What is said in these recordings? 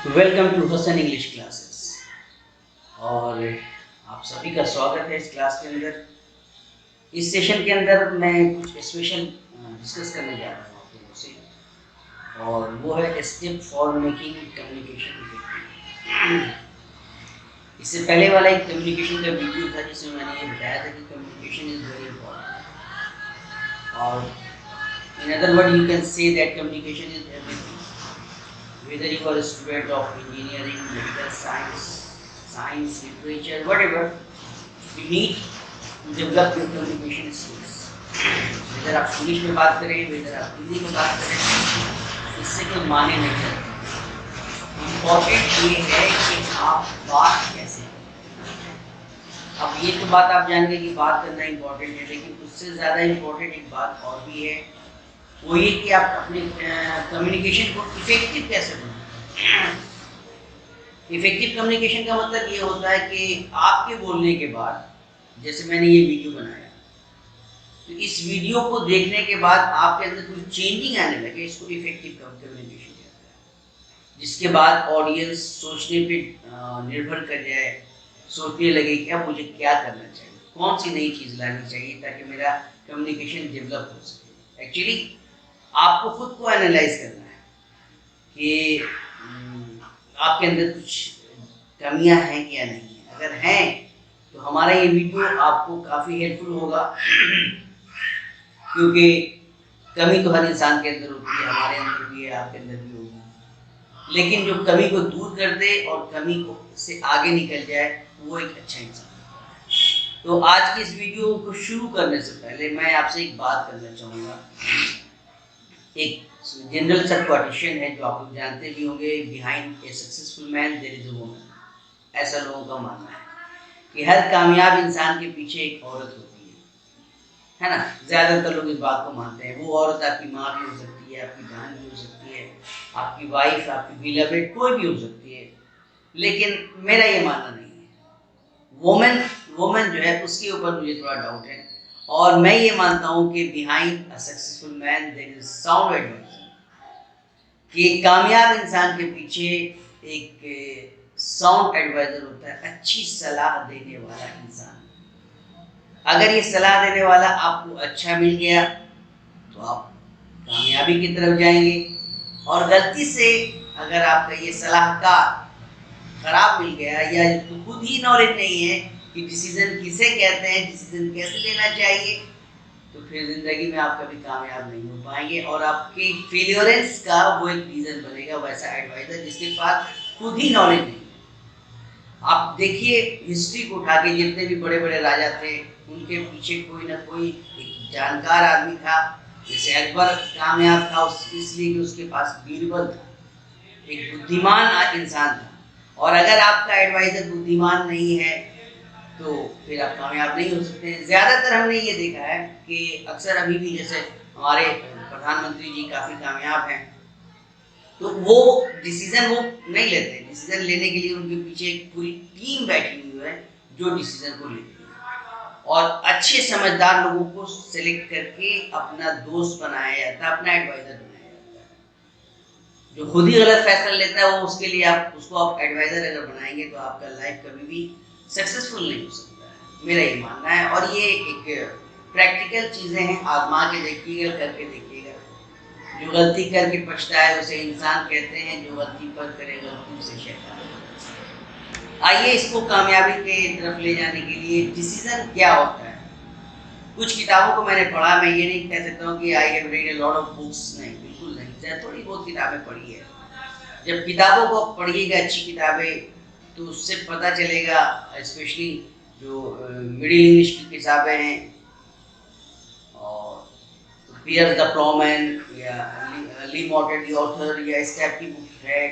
Welcome to Hasan English classes. और आप सभी का स्वागत है इस क्लास के अंदर। इस सेशन के अंदर मैं कुछ स्पेशल डिस्कस करने जा रहा हूँ आप लोगों से, और वो है step for making communication effective. इससे पहले वाला एक कम्युनिकेशन का वीडियो था जिसमें मैंने ये बताया था कि कम्युनिकेशन इज वेरी इंपॉर्टेंट, और in other word you can say that communication is everything. Whether you are a student of engineering, medical science, literature, whatever, you need to develop your communication skills. Whether आप English में बात करें, whether आप हिंदी में बात करें, इससे कोई माने नहीं चलता। इम्पोर्टेंट ये है कि आप बात कैसे करें। अब ये तो बात आप जानेंगे कि बात करना इम्पोर्टेंट है, लेकिन उससे ज़्यादा इम्पोर्टेंट एक बात और भी है, वो ये कि आप अपने कम्युनिकेशन को इफेक्टिव कैसे बनाएं। इफेक्टिव कम्युनिकेशन का मतलब ये होता है कि आपके बोलने के बाद, जैसे मैंने ये वीडियो बनाया, तो इस वीडियो को देखने के बाद आपके अंदर कोई चेंजिंग आने लगे, इसको इफेक्टिव कम्युनिकेशन कहते हैं। जिसके बाद ऑडियंस सोचने पे निर्भर कर जाए, सोचने लगे कि अब मुझे क्या करना चाहिए, कौन सी नई चीज़ लानी चाहिए ताकि मेरा कम्युनिकेशन डेवलप हो सके। एक्चुअली आपको खुद को एनालाइज करना है कि आपके अंदर कुछ कमियां हैं या नहीं है। अगर हैं तो हमारा ये वीडियो आपको काफ़ी हेल्पफुल होगा, क्योंकि कमी तो हर इंसान के अंदर होती है, हमारे अंदर भी है, आपके अंदर भी होगी। लेकिन जो कमी को दूर कर दे और कमी को से आगे निकल जाए, वो एक अच्छा इंसान है। तो आज की इस वीडियो को शुरू करने से पहले मैं आपसे एक बात करना चाहूँगा। एक जनरल सा क्वेश्चन है जो आप लोग जानते भी होंगे, behind a successful man there is a woman. ऐसा लोगों का मानना है कि हर कामयाब इंसान के पीछे एक औरत होती है ना। ज़्यादातर लोग इस बात को मानते हैं। वो औरत आपकी माँ भी हो सकती है, आपकी बहन भी हो सकती है, आपकी वाइफ, आपकी बिलवेड, कोई भी हो सकती है। लेकिन मेरा ये मानना नहीं है। वुमेन वुमेन जो है उसके ऊपर मुझे थोड़ा डाउट है, और मैं ये मानता हूँ कि behind a successful man there is sound adviser, कि कामयाब इंसान के पीछे एक साउंड एडवाइजर होता है, अच्छी सलाह देने वाला इंसान। अगर ये सलाह देने वाला आपको अच्छा मिल गया तो आप कामयाबी की तरफ जाएंगे, और गलती से अगर आपका ये सलाहकार खराब मिल गया, या तो खुद ही नॉलेज नहीं है कि डिसीजन किसे कहते हैं, डिसीजन कैसे लेना चाहिए, तो फिर जिंदगी में आप कभी कामयाब नहीं हो पाएंगे, और आपके फेलियरेंस का वो एक रीजन बनेगा, वैसा एडवाइजर जिसके पास खुद ही नॉलेज नहीं है। आप देखिए हिस्ट्री को उठा के, जितने भी बड़े बड़े राजा थे उनके पीछे कोई ना कोई एक जानकार आदमी था। जैसे अकबर कामयाब था इसलिए कि उसके पास बीरबल था, एक बुद्धिमान इंसान था। और अगर आपका एडवाइजर बुद्धिमान नहीं है तो फिर आप कामयाब नहीं हो सकते हैं। ज़्यादातर हमने ये देखा है कि अक्सर अभी भी जैसे हमारे प्रधानमंत्री जी काफ़ी कामयाब हैं, तो वो डिसीजन वो नहीं लेते। डिसीजन लेने के लिए उनके पीछे एक पूरी टीम बैठी हुई है जो डिसीजन को लेती है, और अच्छे समझदार लोगों को सिलेक्ट करके अपना दोस्त बनाया जाता है, अपना एडवाइजर बनाया जाता है। जो खुद ही गलत फैसला लेता है वो उसके लिए आप उसको आप एडवाइजर अगर बनाएंगे तो आपका लाइफ कभी भी सक्सेसफुल नहीं हो सकता है, मेरा ये मानना है। और ये एक प्रैक्टिकल चीज़ें हैं, आजमा के देखिएगा, करके देखिएगा। जो गलती करके पछता है उसे इंसान कहते हैं, जो गलती पर करे गलती उसे शैतान। आइए इसको कामयाबी के तरफ ले जाने के लिए डिसीजन क्या होता है। कुछ किताबों को मैंने पढ़ा, मैं ये नहीं कह सकता हूँ कि I have read a lot of books, नहीं, बिल्कुल नहीं। चाहे थोड़ी बहुत किताबें पढ़ी है। जब किताबों को पढ़िएगा, अच्छी किताबें, तो उससे पता चलेगा, स्पेशली जो मिडिल इंग्लिश की किताबें हैं, और पियर्स द प्लॉमैन या ली मॉर्टेट ऑथर, या इस टाइप की बुक है,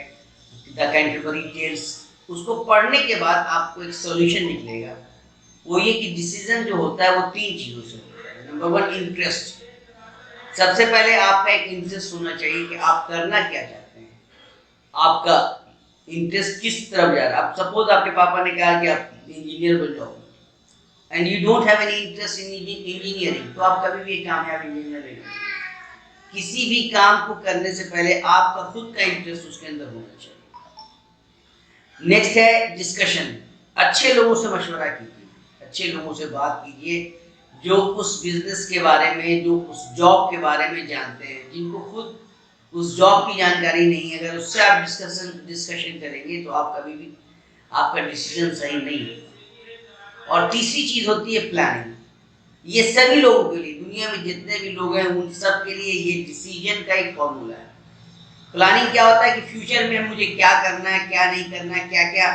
द कैंटरबरी टेल्स, उसको पढ़ने के बाद आपको एक सॉल्यूशन निकलेगा। वो ये कि डिसीजन जो होता है वो 3 चीज़ों से होता है। Number 1, interest. सबसे पहले आपका एक इंटरेस्ट होना चाहिए कि आप करना क्या चाहते हैं, आपका इंटरेस्ट किस तरफ जा रहा है। अब सपोज आपके पापा ने कहा कि आप इंजीनियर बन जाओ, and you don't have any interest in engineering, तो आप कभी भी एक कामयाब इंजीनियर नहीं बन सकते। किसी भी काम को करने से पहले आपका खुद का इंटरेस्ट उसके अंदर होना चाहिए। नेक्स्ट है डिस्कशन। अच्छे लोगों से मशवरा कीजिए, अच्छे लोगों से बात कीजिए जो उस बिजनेस के बारे में, जो उस जॉब के बारे में जानते हैं, जिनको खुद उस जॉब की जानकारी नहीं है। अगर उससे आप डिस्कशन करेंगे तो आप कभी भी आपका डिसीजन सही नहीं है। और तीसरी चीज होती है प्लानिंग। ये सभी लोगों के लिए, दुनिया में जितने भी लोग हैं उन सब के लिए ये डिसीजन का एक फॉर्मूला है। प्लानिंग क्या होता है कि फ्यूचर में मुझे क्या करना है, क्या नहीं करना है, क्या क्या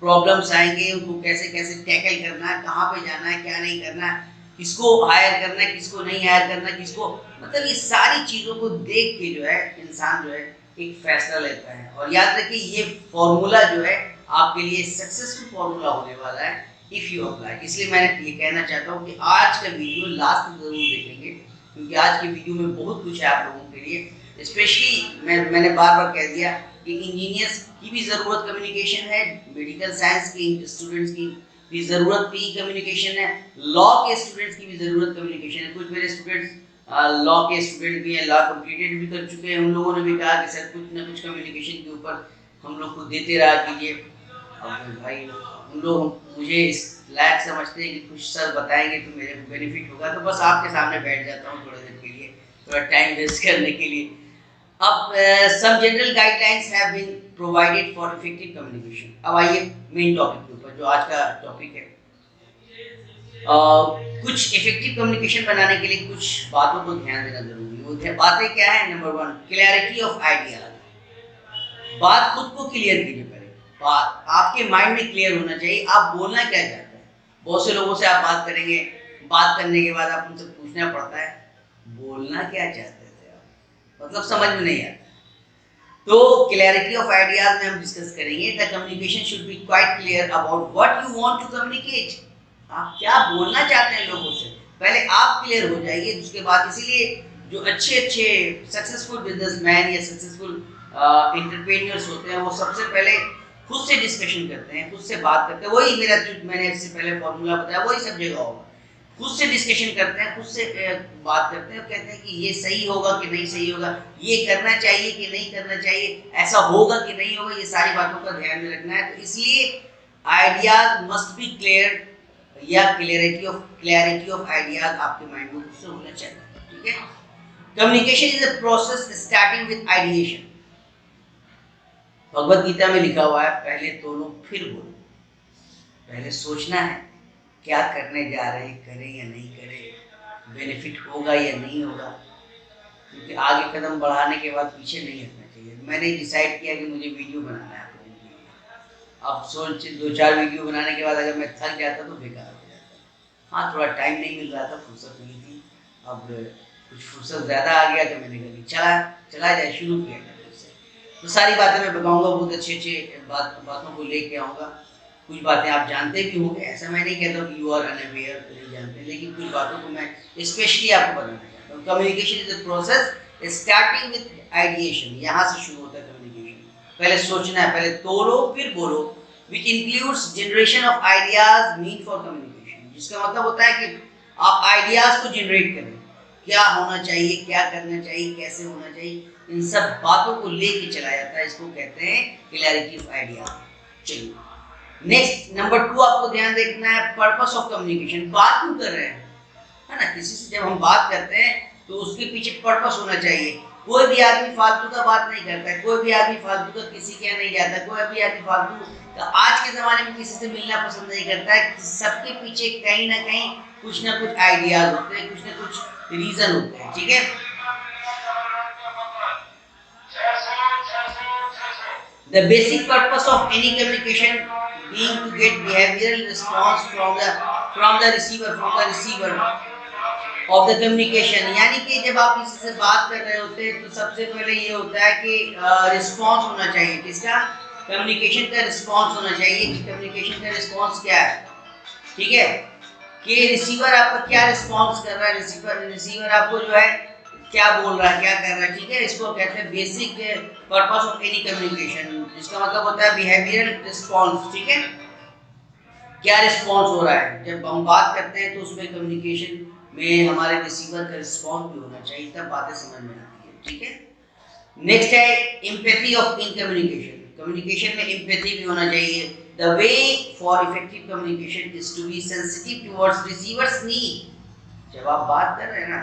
प्रॉब्लम्स आएंगे, उनको कैसे कैसे टैकल करना है, कहाँ पे जाना है, क्या नहीं करना है, किसको हायर करना है, किसको नहीं हायर करना है, किसको, मतलब ये सारी चीज़ों को देख के जो है इंसान जो है एक फैसला लेता है। और याद रखिए ये फॉर्मूला जो है आपके लिए सक्सेसफुल फॉर्मूला होने वाला है इफ़ यू अप्लाई। इसलिए मैं ये कहना चाहता हूँ कि आज का वीडियो लास्ट तक जरूर देखेंगे, क्योंकि आज के वीडियो में बहुत कुछ है आप लोगों के लिए। स्पेशली मैंने बार बार कह दिया कि इंजीनियर्स की भी ज़रूरत कम्युनिकेशन है, मेडिकल साइंस के स्टूडेंट्स की भी ज़रूरत भी कम्युनिकेशन है, लॉ के स्टूडेंट्स की भी ज़रूरत कम्युनिकेशन है। कुछ मेरे स्टूडेंट्स लॉ के स्टूडेंट भी हैं, लॉ कंप्लीटेड भी कर चुके हैं, उन लोगों ने भी कहा कि सर कुछ ना कुछ कम्युनिकेशन के ऊपर हम लोग को देते रहा कीजिए। अब भाई उन लोग मुझे इस लायक समझते हैं कि कुछ सर बताएंगे तो मेरे को बेनिफिट होगा, तो बस आपके सामने बैठ जाता हूँ थोड़ी देर के लिए, थोड़ा टाइम वेस्ट करने के लिए। अब some general guidelines have been provided for effective communication। अब आइए मेन टॉपिक के ऊपर, जो आज का टॉपिक है। कुछ इफेक्टिव कम्युनिकेशन बनाने के लिए कुछ बातों को ध्यान देना जरूरी है। वो बातें क्या है? Number 1, clarity of idea. बात खुद को क्लियर कीजिए पहले। बात आपके माइंड में क्लियर होना चाहिए, आप बोलना क्या चाहते हैं। बहुत से लोगों से आप बात करेंगे, बात करने के बाद आप उनसे पूछना पड़ता है बोलना क्या चाहते थे आप, मतलब समझ में नहीं आता। तो क्लैरिटी ऑफ आइडियाज में हम डिस्कस करेंगे। The communication should be quite clear about what you want to communicate. आप क्या बोलना चाहते हैं लोगों से, पहले आप क्लियर हो जाइए। उसके बाद इसीलिए जो अच्छे अच्छे सक्सेसफुल बिजनेसमैन या सक्सेसफुल एंटरप्रेन्योर्स होते हैं, वो सबसे पहले खुद से डिस्कशन करते हैं, खुद से बात करते हैं। वही मेरा जो मैंने इससे पहले फॉर्मूला बताया वही सब जगह होगा। खुद से डिस्कशन करते हैं, खुद से बात करते हैं और कहते हैं कि ये सही होगा कि नहीं सही होगा, ये करना चाहिए कि नहीं करना चाहिए, ऐसा होगा कि नहीं होगा, ये सारी बातों का ध्यान में रखना है। तो इसलिए आइडियाज मस्ट बी क्लियर, या क्लैरिटी ऑफ आइडियाज आपके माइंड में खुद से होना चाहिए। ठीक है। Communication is a process starting with ideation. Bhagavad Gita में लिखा हुआ है पहले तोलो फिर बोलो। पहले सोचना है क्या करने जा रहे हैं, करें या नहीं करें, बेनिफिट होगा या नहीं होगा, क्योंकि आगे कदम बढ़ाने के बाद पीछे नहीं हटना चाहिए। मैंने डिसाइड किया कि मुझे वीडियो बनाना है अपने लिए। अब सोच 2-4 वीडियो बनाने के बाद अगर मैं थक जाता तो बेकार हो जाता। हाँ, थोड़ा टाइम नहीं मिल रहा था, फुर्सत नहीं थी। अब कुछ फुर्सत ज़्यादा आ गया तो मैंने कहा चला जाए, शुरू किया जाए। तो सारी बातें मैं बताऊंगा, बहुत अच्छे अच्छे बातों को लेके आऊँगा। कुछ बातें आप जानते भी होंगे, ऐसा मैं नहीं कहता हूँ कि यू आर अनअवेयर, नहीं जानते, लेकिन कुछ बातों को मैं स्पेशली आपको बताना चाहता हूँ। Communication is a process starting with ideation. यहाँ से शुरू होता है कम्युनिकेशन। पहले सोचना है, पहले तोलो फिर बोलो, which includes generation of ideas mean for communication. जिसका मतलब होता है कि आप आइडियाज को जनरेट करें, क्या होना चाहिए, क्या करना चाहिए, कैसे होना चाहिए, इन सब बातों को लेके चला जाता है। इसको कहते हैं क्लैरिटी ऑफ आइडिया। चलिए नेक्स्ट, नंबर 2 आपको ध्यान देखना है पर्पस ऑफ कम्युनिकेशन। बात क्यों कर रहे हैं, है ना। किसी से जब हम बात करते हैं तो उसके पीछे पर्पस होना चाहिए। कोई भी आदमी फालतू का बात नहीं करता है, कोई भी आदमी फालतू का किसी के यहाँ नहीं जाता, कोई भी आदमी फालतू का आज के ज़माने में किसी से मिलना पसंद नहीं करता है। सबके पीछे कहीं ना कहीं कुछ ना कुछ आइडियाज होते हैं, कुछ ना कुछ रीज़न होते हैं। ठीक है। The basic purpose of any communication being to get behavioral response from the receiver of the communication। यानी कि जब आप किसी से बात कर रहे होते हैं तो सबसे पहले ये होता है कि रिस्पॉन्स होना चाहिए। किसका? कम्युनिकेशन का रिस्पॉन्स होना चाहिए कि कम्युनिकेशन का रिस्पॉन्स क्या है। ठीक है, कि रिसीवर आपका क्या रिस्पॉन्स कर रहा है, रिसीवर आपको जो है क्या बोल रहा है, क्या कर रहा है। ठीक है, इसको कहते हैं basic purpose of any communication, जिसका मतलब होता है बिहेवियरल रिस्पॉन्स। ठीक है, क्या रिस्पॉन्स हो रहा है जब हम बात करते हैं, तो उसमें कम्युनिकेशन में हमारे रिसीवर का रिस्पॉन्स भी होना चाहिए, तब बातें समझ में आती है। ठीक है। नेक्स्ट है empathy of in communication. Communication में एम्पैथी भी होना चाहिए। The way for effective communication is to be sensitive towards receivers need. जब आप बात कर रहे हैं ना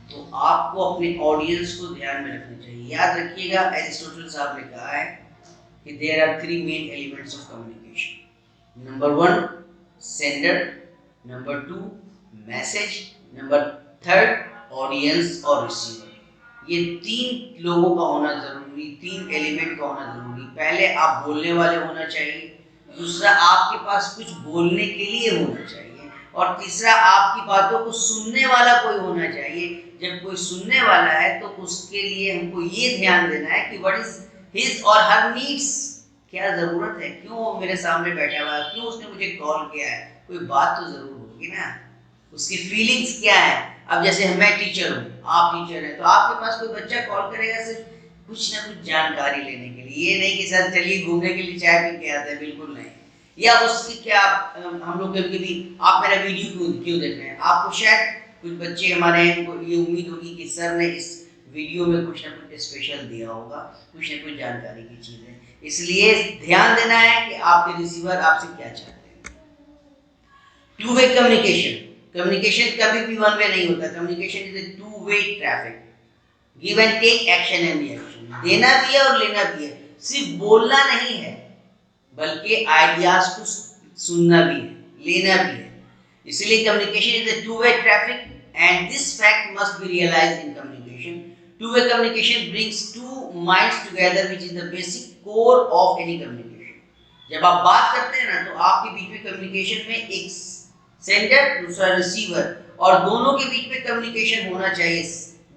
तो आपको अपने ऑडियंस को ध्यान में रखना चाहिए। याद रखिएगा एरिस्टोटल साहब ने कहा है कि there are three main elements of communication. Number 1 sender, number 2 message, number 3 audience और रिसीवर। ये 3 लोगों का होना जरूरी, 3 एलिमेंट का होना जरूरी। पहले आप बोलने वाले होना चाहिए, दूसरा आपके पास कुछ बोलने के लिए होना चाहिए, और तीसरा आपकी बातों को सुनने वाला कोई होना चाहिए। जब कोई सुनने वाला है तो उसके लिए हमको ये ध्यान देना है कि व्हाट इज हिज और हर नीड्स, क्या जरूरत है, क्यों वो मेरे सामने बैठा हुआ है, क्यों उसने मुझे कॉल किया है, कोई बात तो जरूर होगी ना, उसकी फीलिंग्स क्या है। अब जैसे मैं टीचर हूँ, आप टीचर हैं, तो आपके पास कोई बच्चा कॉल करेगा सिर्फ कुछ ना कुछ जानकारी लेने के लिए, ये नहीं कि सर चलिए घूमने के लिए चाय पी के आते हैं, बिल्कुल नहीं। या उसकी क्या हम लोग कभी कभी आप मेरा वीडियो क्यों देख रहे हैं, आपको शायद कुछ बच्चे हमारे हैं ये उम्मीद होगी कि सर ने इस वीडियो में कुछ ना कुछ स्पेशल दिया होगा, कुछ ना कुछ जानकारी की चीजें, इसलिए ध्यान देना है कि आपके रिसीवर आपसे क्या चाहते हैं। टू वे कम्युनिकेशन, कम्युनिकेशन कभी भी वन वे नहीं होता। Communication is a two way traffic, give and take, action and reaction. देना भी है और लेना भी है, सिर्फ बोलना नहीं है बल्कि आइडियाज को सुनना भी है, लेना भी है। इसलिए communication is a two way traffic and this fact must be realised in communication. Two way communication brings two minds together which is the basic core of any communication. जब आप बात करते हैं ना तो आपके बीच में कम्युनिकेशन में एक सेंडर दूसरा रिसीवर, और दोनों के बीच में कम्युनिकेशन होना चाहिए।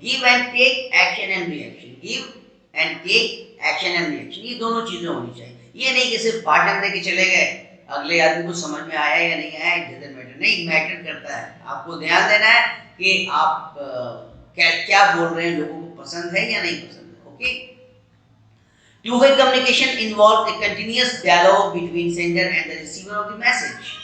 Give and take, action and reaction, give and take, action and reaction, ये दोनों चीजें होनी चाहिए। ये नहीं कि सिर्फ भाषण दे के चले गए, अगले आदमी को समझ में आया या नहीं आया इट डजंट मैटर, नहीं, मैटर करता है। आपको ध्यान देना है कि आप क्या बोल रहे हैं, लोगों को पसंद है या नहीं पसंद है। Okay, two way communication involve a continuous dialogue between sender and the receiver of the message.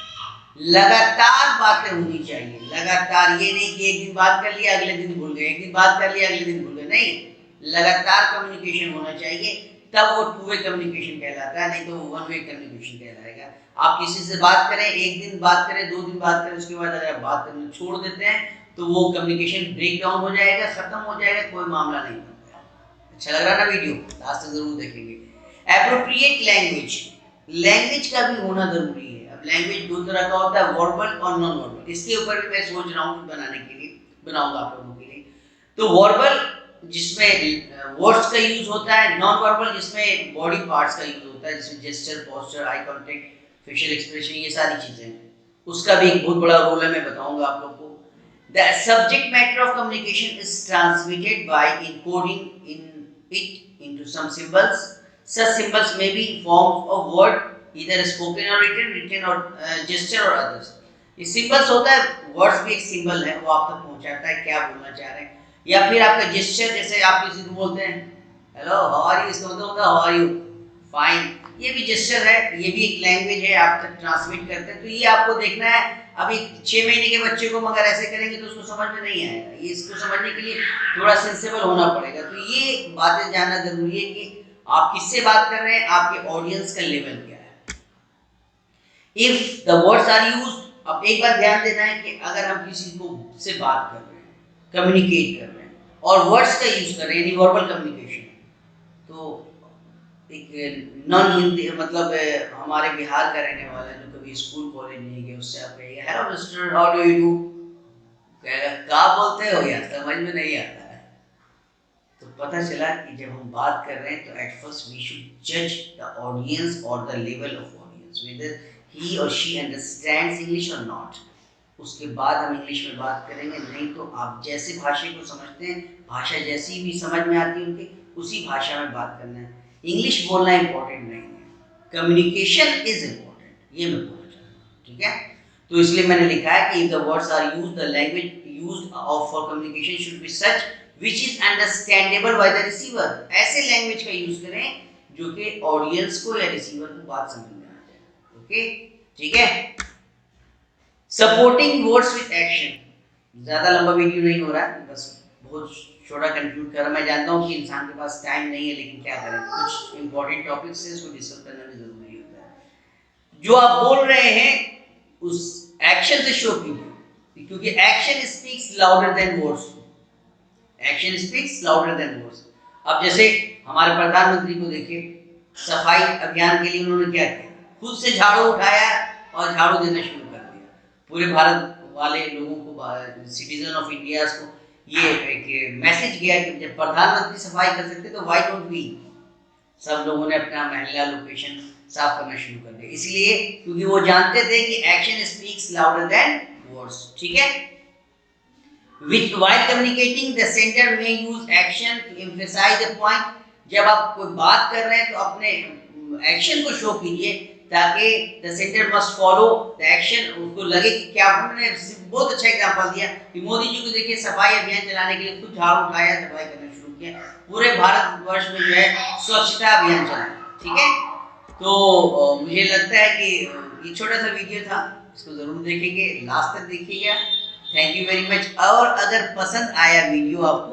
लगातार बातें होनी चाहिए, लगातार, ये नहीं कि एक दिन बात कर लिया अगले दिन भूल गए, एक दिन बात कर लिया अगले दिन भूल गए, नहीं, लगातार कम्युनिकेशन होना चाहिए, तब वो टू वे कम्युनिकेशन कहलाता है, नहीं तो वो वन वे कम्युनिकेशन कहलाएगा। आप किसी से बात करें, एक दिन बात करें, 2 दिन बात करें, उसके बाद अगर आप बात करना छोड़ देते हैं तो वो कम्युनिकेशन ब्रेक डाउन हो जाएगा, खत्म हो जाएगा, कोई मामला नहीं बनता। अच्छा लग रहा ना वीडियो, लास्ट तक जरूर देखेंगे। एप्रोप्रिएट लैंग्वेज, लैंग्वेज का भी होना जरूरी है। अब लैंग्वेज 2 तरह का होता है, वर्बल और नॉन वर्बल। इसके ऊपर भी मैं सोच रहा हूँ बनाने के लिए, बनाऊंगा आप लोगों के लिए। तो वर्बल जिसमें वर्ड्स का यूज होता है, नॉन वर्बल जिसमें बॉडी पार्ट्स का यूज होता है, जिसमें gesture, posture, eye contact, facial expression, ये सारी चीजें, उसका भी एक बहुत बड़ा रोल है, मैं बताऊंगा आप लोग को। The subject matter of communication is transmitted by encoding in it into some symbols. Such symbols may be forms of word, either spoken or written or gesture or others. ये सिंबल्स होता है, words भी एक symbol है, वो आप तक पहुंचाता है क्या बोलना चाह रहे हैं, या फिर आपका जेस्चर, जैसे आप किसी को बोलते हैं हेलो हाउ आर यू, इसका मतलब होता है हाउ आर यू, फाइन, ये भी जेस्चर है, ये भी एक लैंग्वेज है, आप तक ट्रांसमिट करते हैं। तो ये आपको देखना है। अभी 6 महीने के बच्चे को मगर ऐसे करेंगे तो उसको समझ में नहीं आएगा, ये इसको समझने के लिए थोड़ा सेंसेबल होना पड़ेगा। तो ये बातें जानना जरूरी है कि आप किससे बात कर रहे हैं, आपके ऑडियंस का लेवल क्या है। If the words are used, अब एक बार ध्यान देना है कि अगर हम किसी को से बात कर रहे हैं, कम्युनिकेट कर रहे हैं और वर्ड्स का यूज कर रहे हैं, यानी वर्बल कम्युनिकेशन, तो एक नॉन हिंदी, मतलब हमारे बिहार का रहने वाला जो कभी स्कूल कॉलेज नहीं गया, उससे आप कहिए hello mister how do you do, कहेगा क्या बोलते हो यार, समझ में नहीं आता। तो पता चला कि जब हम बात कर रहे हैं तो एट फर्स्ट वी शुड जज द ऑडियंस और the level of audience, weather ही और शी अंडरस्टैंड्स इंग्लिश और नॉट। उसके बाद हम इंग्लिश में बात करेंगे, नहीं तो आप जैसे भाषा को समझते हैं, भाषा जैसी भी समझ में आती है उनकी, उसी भाषा में बात करना है। इंग्लिश बोलना इंपॉर्टेंट नहीं है, कम्युनिकेशन इज इंपॉर्टेंट, ये मैं बोलना चाहता हूँ, ठीक है। तो इसलिए मैंने लिखा है कि the words are used, the language used for communication should be such which is understandable by the receiver। ऐसे लैंग्वेज का यूज करें जो कि ऑडियंस को या रिसीवर को बात समझ में आ जाए। ओके, ठीक है। सपोर्टिंग वर्ड्स विद एक्शन, ज्यादा लंबा वीडियो नहीं हो रहा है, बस बहुत छोटा कंक्लूड कर रहा, मैं जानता हूँ कि इंसान के पास टाइम नहीं है, लेकिन क्या करें, कुछ इंपॉर्टेंट टॉपिक्स से इसको डिस्कस करना भी जरूरी होता है। जो आप बोल रहे हैं उस एक्शन से शो कीजिए, क्योंकि action speaks louder than words. Action speaks louder than words. अब जैसे हमारे प्रधानमंत्री को देखिए, सफाई अभियान के लिए उन्होंने क्या किया, खुद से झाड़ू उठाया और झाड़ू देना शुरू कर दिया। पूरे भारत वाले लोगों को, सिटीजन ऑफ इंडिया को ये एक मैसेज गया कि जब प्रधानमंत्री सफाई कर सकते तो व्हाई डोंट वी। सब लोगों ने अपना महल्ला लोकेशन साफ करना शुरू कर दिया, इसलिए क्योंकि वो जानते थे कि action speaks louder than words. ठीक है, which while communicating the sender may use action to emphasize a point। जब आप कोई बात कर रहे हैं तो अपने एक्शन को शो कीजिए, ताकि the sender must follow the action, उसको लगे कि क्या। उन्होंने बहुत अच्छा एग्जांपल दिया कि मोदी जी को देखिए, सफाई अभियान चलाने के लिए खुद झाड़ू उठाया, सफाई करना शुरू किया, पूरे भारतवर्ष में जो है स्वच्छता अभियान चला। ठीक है, तो मुझे लगता है कि ये छोटा सा वीडियो था, इसको जरूर देखेंगे, लास्ट तक देखिएगा। Thank you very much. और अगर पसंद आया वीडियो आपको